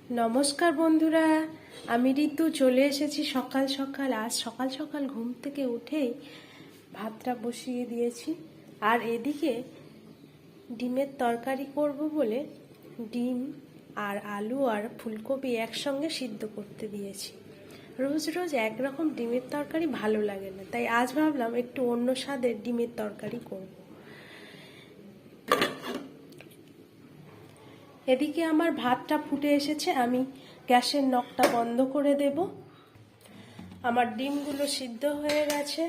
নমস্কার বন্ধুরা, আমি ঋতু চলে এসেছি সকাল সকাল। আজ সকাল সকাল ঘুম থেকে উঠেই ভাতটা বসিয়ে দিয়েছি, আর এদিকে ডিমের তরকারি করব বলে ডিম আর আলু আর ফুলকপি একসঙ্গে সিদ্ধ করতে দিয়েছি। রোজ রোজ একরকম ডিমের তরকারি ভালো লাগে না, তাই আজ ভাবলাম একটু অন্য স্বাদের ডিমের তরকারি করব। এদিকে আমার ভাতটা ফুটে এসেছে, আমি গ্যাসের নখটা বন্ধ করে দেব। আমার ডিমগুলো সিদ্ধ হয়ে গেছে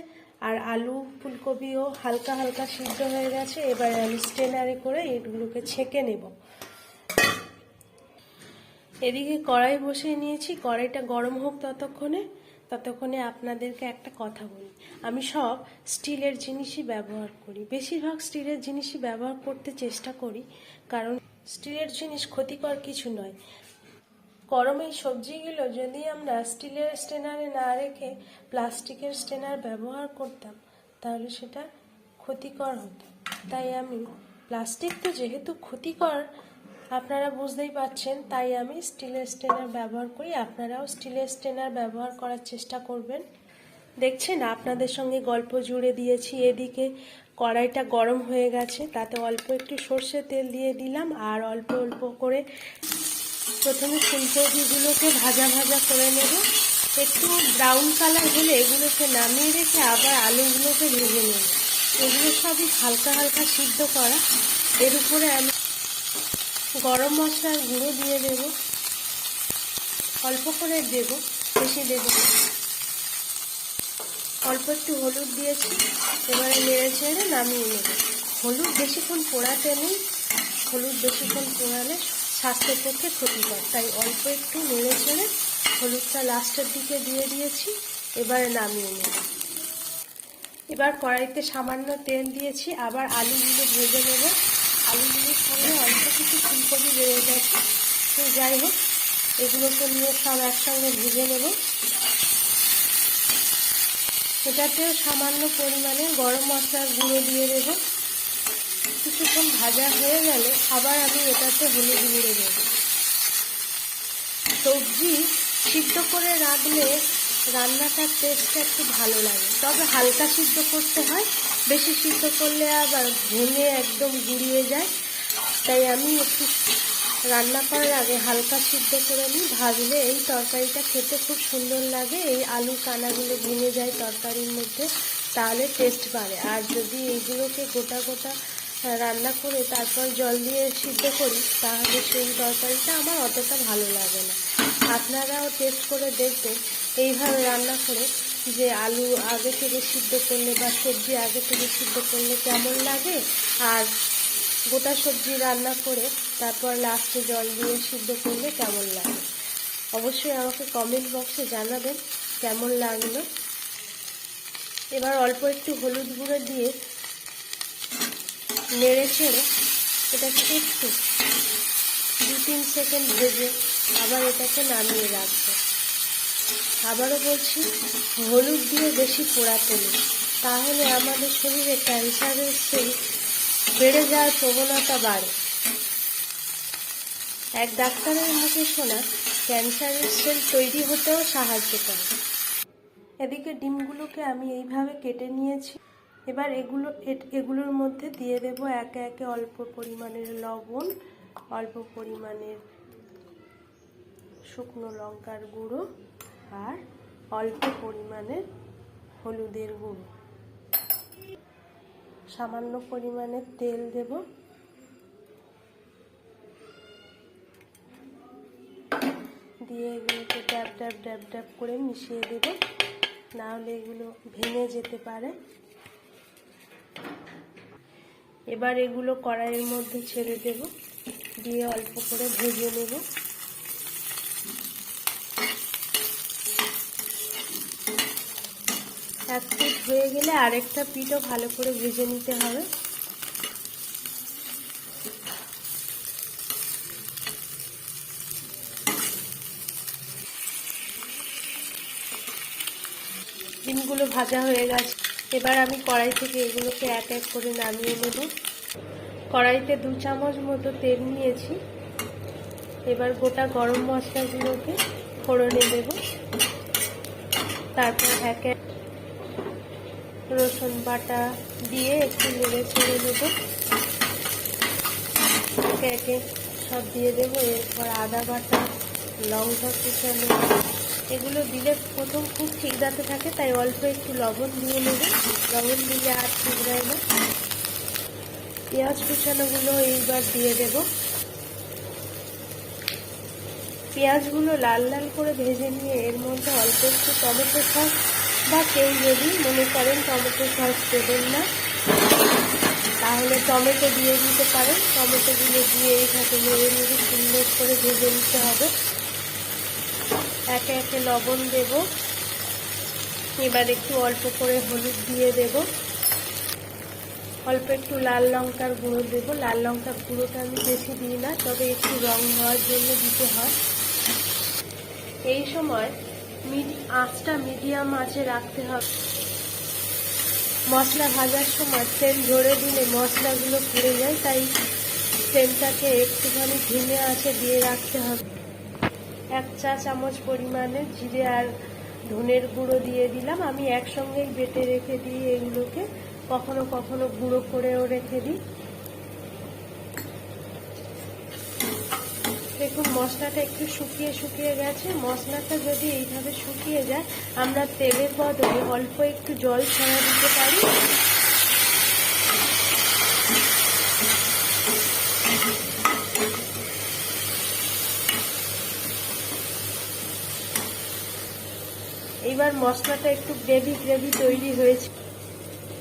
আর আলু ফুলকপিও হালকা হালকা সিদ্ধ হয়ে গেছে। এবার আমি স্ট্রেনারে করে এগুলোকে ছেঁকে নেব। এদিকে কড়াই বসিয়ে নিয়েছি, কড়াইটা গরম হোক ততক্ষণে আপনাদেরকে একটা কথা বলি। আমি সব স্টিলের জিনিসই ব্যবহার করি, বেশিরভাগ স্টিলের জিনিসই ব্যবহার করতে চেষ্টা করি, কারণ স্টিলের জিনিস ক্ষতিকর কিছু নয়। গরমে সবজিগুলো যদি আমরা স্টিলের স্ট্রেনারে না রেখে প্লাস্টিকের স্ট্রেনার ব্যবহার করতাম তাহলে সেটা ক্ষতিকর হতো। তাই আমি প্লাস্টিক তো যেহেতু ক্ষতিকর আপনারা বুঝতেই পারছেন, তাই আমি স্টিলের স্ট্রেনার ব্যবহার করি। আপনারাও স্টিলের স্ট্রেনার ব্যবহার করার চেষ্টা করবেন। দেখছেন, আপনাদের সঙ্গে গল্প জুড়ে দিয়েছি। এদিকে কড়াইটা গরম হয়ে গেছে, তাতে অল্প একটু সর্ষের তেল দিয়ে দিলাম আর অল্প অল্প করে প্রথমে ফুলকপিগুলোকে ভাজা ভাজা করে নেব। একটু ব্রাউন কালার হলে এগুলোকে নামিয়ে রেখে আবার আলুগুলোকে ভেজে নেব। এগুলো সবই হালকা হালকা সিদ্ধ করা। এর উপরে আমি গরম মশলার গুঁড়ো দিয়ে দেব, অল্প করে দেব, বেশি দেব না। অল্প একটু হলুদ দিয়েছি, এবারে নেড়ে ছেড়ে নামিয়ে নেব। হলুদ বেশিক্ষণ পোড়াতে নেই, হলুদ বেশিক্ষণ পোড়ালে স্বাস্থ্যের পক্ষে ক্ষতিকর, তাই অল্প একটু নেড়ে ছেড়ে হলুদটা লাস্টের দিকে দিয়ে দিয়েছি। এবারে নামিয়ে নেব। এবার কড়াইতে সামান্য তেল দিয়েছি, আবার আলুগুলো ভেজে নেব। আলুগুলোর সঙ্গে অল্প কিছু ফুলকপি বেড়ে গেছে, তো যাই হোক এগুলোকে নিয়ে সব একসঙ্গে ভেজে নেব। এটাতেও সামান্য পরিমাণে গরম মশলার গুঁড়ো দিয়ে দেব। কিছুক্ষণ ভাজা হয়ে গেলে আবার আমি এটাতে হলুদ গুঁড়ো দেব। সবজি সিদ্ধ করে রাখলে রান্নাটার টেস্টটা একটু ভালো লাগে, তবে হালকা সিদ্ধ করতে হয়, বেশি সিদ্ধ করলে আবার ভেঙে একদম গুঁড়িয়ে যায়। তাই আমি একটু রান্না করার আগে হালকা সিদ্ধ করে নিই, ভাজলে এই তরকারিটা খেতে খুব সুন্দর লাগে। এই আলু কানাগুলো ভেঙে যায় তরকারির মধ্যে, তাহলে টেস্ট বাড়ে। আর যদি এইগুলোকে গোটা গোটা রান্না করে তারপর জল দিয়ে সিদ্ধ করি তাহলে সেই তরকারিটা আমার অতটা ভালো লাগে না। আপনারাও টেস্ট করে দেখবেন এইভাবে রান্না করে, যে আলু আগে থেকে সিদ্ধ করলে বা সবজি আগে থেকে সিদ্ধ করলে কেমন লাগে, আর গোটা সবজি রান্না করে তারপর লাস্টে জল দিয়ে সিদ্ধ করলে কেমন লাগে। অবশ্যই আমাকে কমেন্ট বক্সে জানাবেন কেমন লাগলো। এবার অল্প একটু হলুদ গুঁড়ো দিয়ে নেড়ে ছেড়ে এটাকে একটু 2-3 সেকেন্ড ভেজে আবার এটাকে নামিয়ে রাখবো। আবারও বলছি, হলুদ দিয়ে বেশি পোড়াতে নেই, তাহলে আমাদের শরীরে ক্যান্সারের সেল বেড়ে যাওয়ার প্রবণতা বাড়ে। এক ডাক্তারের মুখে শোনা ক্যান্সারের সেল তৈরি হতেও সাহায্য করে। এদিকে ডিমগুলোকে আমি এইভাবে কেটে নিয়েছি। এবার এগুলোর মধ্যে দিয়ে দেব একে একে অল্প পরিমাণের লবণ, অল্প পরিমাণের শুকনো লঙ্কার গুঁড়ো আর অল্প পরিমাণের হলুদের গুঁড়ো। সামান্য পরিমাণে তেল দেব। দিয়ে এগুলোকে ড্যাব ড্যাব ড্যাব ড্যাব করে মিশিয়ে দেব, নাহলে এগুলো ভেঙে যেতে পারে। এবার এগুলো কড়াইয়ের মধ্যে ছেড়ে দেব, দিয়ে অল্প করে ভেজে নেব। এক পিঠ হয়ে গেলে আরেকটা পিঠও ভালো করে ভেজে নিতে হবে। ডিমগুলো ভাজা হয়ে গেছে, এবার আমি কড়াই থেকে এগুলোকে এক এক করে নামিয়ে নেব। কড়াইতে 2 চামচ মতো তেল নিয়েছি, এবার গোটা গরম মশলাগুলোকে ফোড়নে দেব, তারপর একে রসুন বাটা দিয়ে একটু নেড়ে ছেড়ে দেবো, একে একে সব দিয়ে দেবো। এরপর আদা বাটা, লঙ্কা কুচানো, এগুলো দিলে প্রথম খুব ঠিকদাতে থাকে, তাই অল্প একটু লবণ দিয়ে নেব, লবণ দিলে আর ঠিকরায় না। পেঁয়াজ কুচানোগুলো এইবার দিয়ে দেব। পেঁয়াজগুলো লাল লাল করে ভেজে নিয়ে এর মধ্যে অল্প একটু টমেটো সস, বা কেউ যদি মনে করেন টমেটো সস দেবেন না তাহলে টমেটো দিয়ে দিতে পারেন। টমেটোগুলো দিয়ে এইভাবে নেড়ে নেড়ে সুন্দর করে ভেজে নিতে হবে। একে একে লবণ দেব, এবার একটু অল্প করে হলুদ দিয়ে দেব, অল্প একটু লাল লঙ্কার গুঁড়ো দেব। লাল লঙ্কার গুঁড়োটা আমি বেশি দিই না, তবে একটু রং হওয়ার জন্য দিতে হয়। এই সময় আঁচটা মিডিয়াম আঁচে রাখতে হবে। মশলা ভাজার সময় ফ্লেম ধরে দিলে মশলাগুলো পুড়ে যায়, তাই ফ্লেমটাকে একটুখানি ধিমে আঁচে দিয়ে রাখতে হবে। 1 চা চামচ পরিমাণে জিরে আর ধনের গুঁড়ো দিয়ে দিলাম। আমি একসঙ্গেই বেটে রেখে দিই এগুলোকে, কখনো কখনো গুঁড়ো করেও রেখে দিই। দেখুন মশলাটা একটু শুকিয়ে শুকিয়ে গেছে। মশলাটা যদি এইভাবে শুকিয়ে যায়, আমরা তেলের বদলে অল্প একটু জল ছড়া দিতে পারি। এবার মশলাটা একটু গ্রেভি গ্রেভি তৈরি হয়েছে।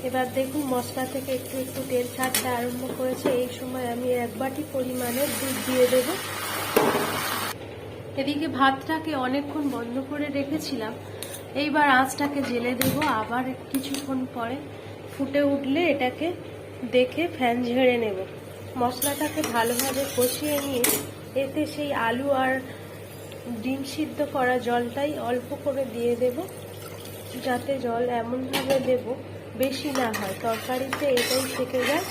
এবার দেখুন মশলা থেকে একটু একটু তেল ছাড়তে আরম্ভ করেছে। এই সময় আমি 1 বাটি পরিমাণে দুধ দিয়ে দেব। এদিকে ভাতটাকে অনেকক্ষণ বন্ধ করে রেখেছিলাম, এইবার আঁচটাকে জেলে দেব। আবার কিছুক্ষণ পরে ফুটে উঠলে এটাকে দেখে ফ্যান ঝেড়ে নেব। মশলাটাকে ভালোভাবে কষিয়ে নিয়ে এতে সেই আলু আর ডিম সিদ্ধ করা জলটাই অল্প করে দিয়ে দেব, যাতে জল এমনভাবে দেব বেশি না হয়, তরকারিতে এটাই থেকে যায়।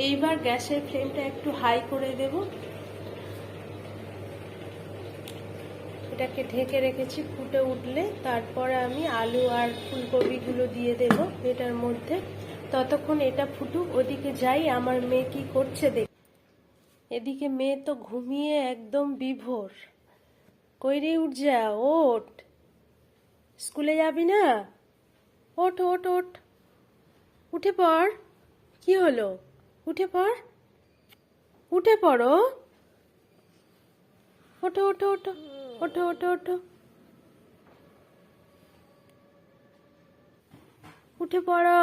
এইবার গ্যাসের ফ্লেমটা একটু হাই করে দেব। এটাকে ঢেকে রেখেছি, ফুটে উঠলে তারপরে আমি আলু আর ফুলকপিগুলো দিয়ে দেব এটার মধ্যে। ততক্ষণ এটা ফুটুক, ওদিকে যাই আমার মেয়ে কি করছে দেখ। এদিকে মেয়ে তো ঘুমিয়ে একদম বিভোর। কইরে উঠ যা, ওঠ, স্কুলে যাবি না? ওঠ ওঠ ওঠ, উঠে পড়। কি হলো? উঠে পড়, উঠে পড়ো, ওঠো ওঠো ওঠো ওঠো ওঠো ওঠো, উঠে পড়ো,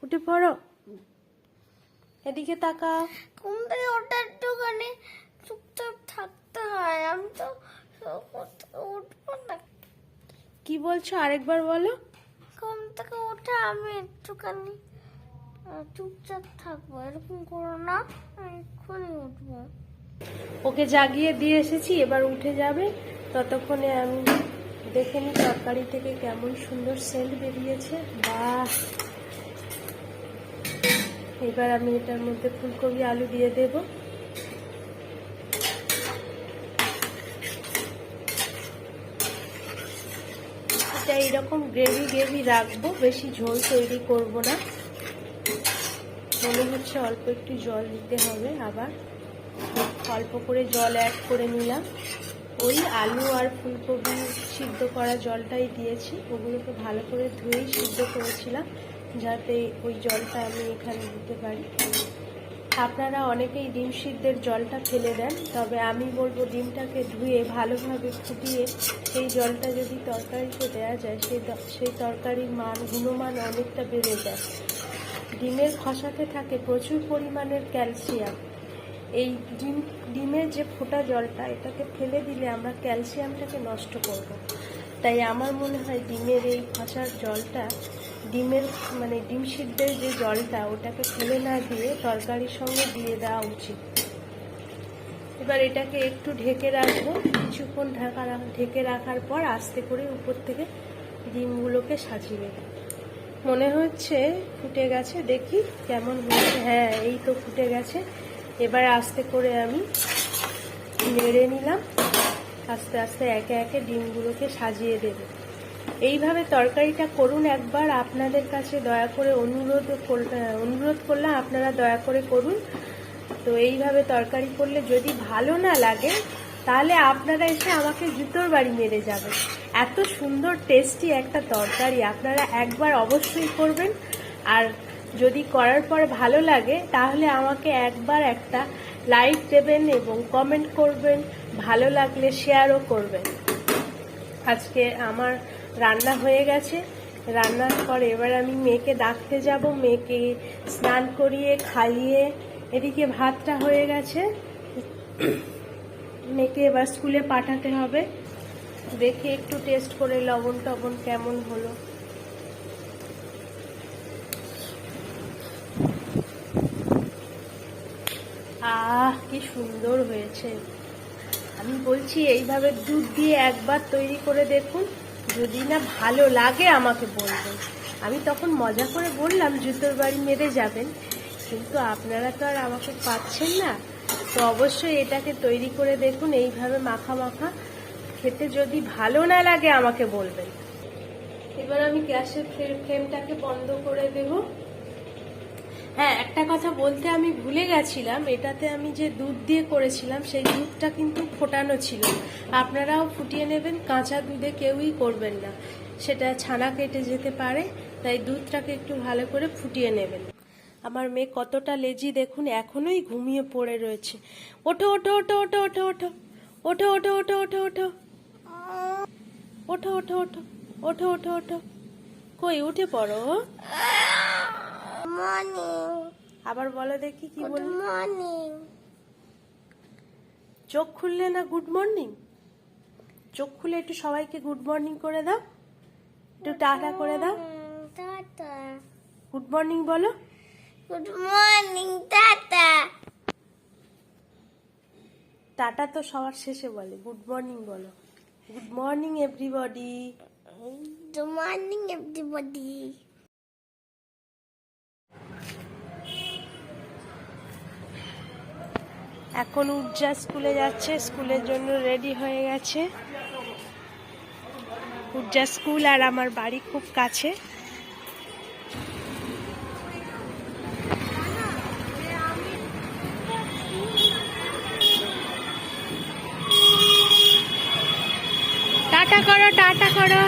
উঠে পড়ো। এদিকে তাকাও। ঘুম থেকে ওঠা একটুখানি চুপচাপ থাকতে হয়, আমি তো উঠবো না। কি বলছো আরেকবার বলো। ঘুম থেকে ওঠা আমি একটুখানি চুপচাপ থাকবো, এরকম করো না, আমি এক্ষুনি উঠবো। ওকে জাগিয়ে দিয়ে এসেছি, এবার উঠে যাবে। ততক্ষণে আমি দেখে নিই তরকারি থেকে কেমন সুন্দর সেন্ট বেরিয়েছে। বাহ! এবার আমি এটার মধ্যে ফুলকপি আলু দিয়ে দেব। এটা এইরকম গ্রেভি গ্রেভি রাখবো, বেশি ঝোল তৈরি করব না। মনে হচ্ছে অল্প একটু জল দিতে হবে, আবার অল্প করে জল অ্যাড করে নিলাম। ওই আলু আর ফুলকপি সিদ্ধ করা জলটাই দিয়েছি, ওগুলোকে ভালো করে ধুয়েই সিদ্ধ করেছিলাম, যাতে ওই জলটা আমি এখানে দিতে পারি। আপনারা অনেকেই ডিম সিদ্ধের জলটা ফেলে দেন, তবে আমি বলবো ডিমটাকে ধুয়ে ভালোভাবে ফুটিয়ে সেই জলটা যদি তরকারিতে দেওয়া যায়, সেই তরকারির মান, গুণমান অনেকটা বেড়ে যায়। ডিমের খোসাতে থাকে প্রচুর পরিমাণের ক্যালসিয়াম। এই ডিমের যে ফোটা জলটা, এটাকে ফেলে দিলে আমরা ক্যালসিয়ামটাকে নষ্ট করব। তাই আমার মনে হয় ডিমের এই খোসার জলটা, ডিম সিদ্ধের যে জলটা, ওটাকে ফেলে না দিয়ে তরকারির সঙ্গে দিয়ে দেওয়া উচিত। এবার এটাকে একটু ঢেকে রাখবো, কিছুক্ষণ ঢেকে রাখার পর আস্তে করে উপর থেকে ডিমগুলোকে সাজিয়ে দেবো। মনে হচ্ছে ফুটে গেছে, দেখি কেমন হয়েছে। হ্যাঁ, এই তো ফুটে গেছে। এবার আস্তে করে আমি নেড়ে নিলাম। আস্তে আস্তে একে একে ডিমগুলোকে সাজিয়ে দেব। এইভাবে তরকারিটা করুন একবার, আপনাদের কাছে দয়া করে অনুরোধ করলাম আপনারা দয়া করে করুন। তো এইভাবে তরকারি করলে যদি ভালো না লাগে তাহলে আপনারা এসে আমাকে জুতোর বাড়ি মেরে যাবেন। এত সুন্দর টেস্টি একটা তরকারি আপনারা একবার অবশ্যই করবেন। আর যদি করার পর ভালো লাগে তাহলে আমাকে একবার একটা লাইক দেবেন এবং কমেন্ট করবেন, ভালো লাগলে শেয়ারও করবেন। আজকে আমার রান্না হয়ে গেছে। রান্নার পর এবার আমি মেয়েকে ডাকতে যাব, মেয়েকে স্নান করিয়ে খাইয়ে, এদিকে ভাতটা হয়ে গেছে, মেয়েকে এবার স্কুলে পাঠাতে হবে। দেখে একটু টেস্ট করে লবণ টবণ কেমন হলো। কি সুন্দর হয়েছে। আমি বলছি এইভাবে দুধ দিয়ে একবার তৈরি করে দেখুন, যদি না ভালো লাগে আমাকে বলবেন। আমি তখন মজা করে বললাম জুতোর বাড়ি মেরে যাবেন, কিন্তু আপনারা তো আর আমাকে পাচ্ছেন না। তো অবশ্যই এটাকে তৈরি করে দেখুন এইভাবে মাখা মাখা, খেতে যদি ভালো না লাগে আমাকে বলবেন। এবার আমি গ্যাসের ফ্লেমটাকে বন্ধ করে দেব। হ্যাঁ, একটা কথা বলতে আমি ভুলে গেছিলাম, এটাতে আমি যে দুধ দিয়ে করেছিলাম সেই দুধটা কিন্তু ফোটানো ছিল। আপনারাও ফুটিয়ে নেবেন, কাঁচা দুধে কেউই করবেন না, সেটা ছানা কেটে যেতে পারে। তাই দুধটাকে একটু ভালো করে ফুটিয়ে নেবেন। আমার মেয়ে কতটা লেজি দেখুন, এখনোই ঘুমিয়ে পড়ে রয়েছে। ওঠো ওঠো ওঠো ওঠো ওঠো ওঠো ওঠো ওঠো ওঠো ওঠো ওঠো ওঠো ওঠো ওঠো ওঠো ওঠো ওঠো, কই উঠে পড়ো। মর্নিং, আবার বলো দেখি কি বল। মর্নিং। চোখ খুললে না গুড মর্নিং? চোখ খুলে একটু সবাইকে গুড মর্নিং করে দাও, একটু টাটা করে দাও। টাটা। গুড মর্নিং বলো। Good morning, tata. টাটা তো সবার শেষে বলে, গুড মর্নিং বলো। Good morning everybody. Good morning everybody. এখন উজ্জা স্কুলে যাচ্ছে, স্কুলের জন্য রেডি হয়ে গেছে। উজ্জা স্কুল আর আমার বাড়ি খুব কাছে। টাটা করো, টাটা করো।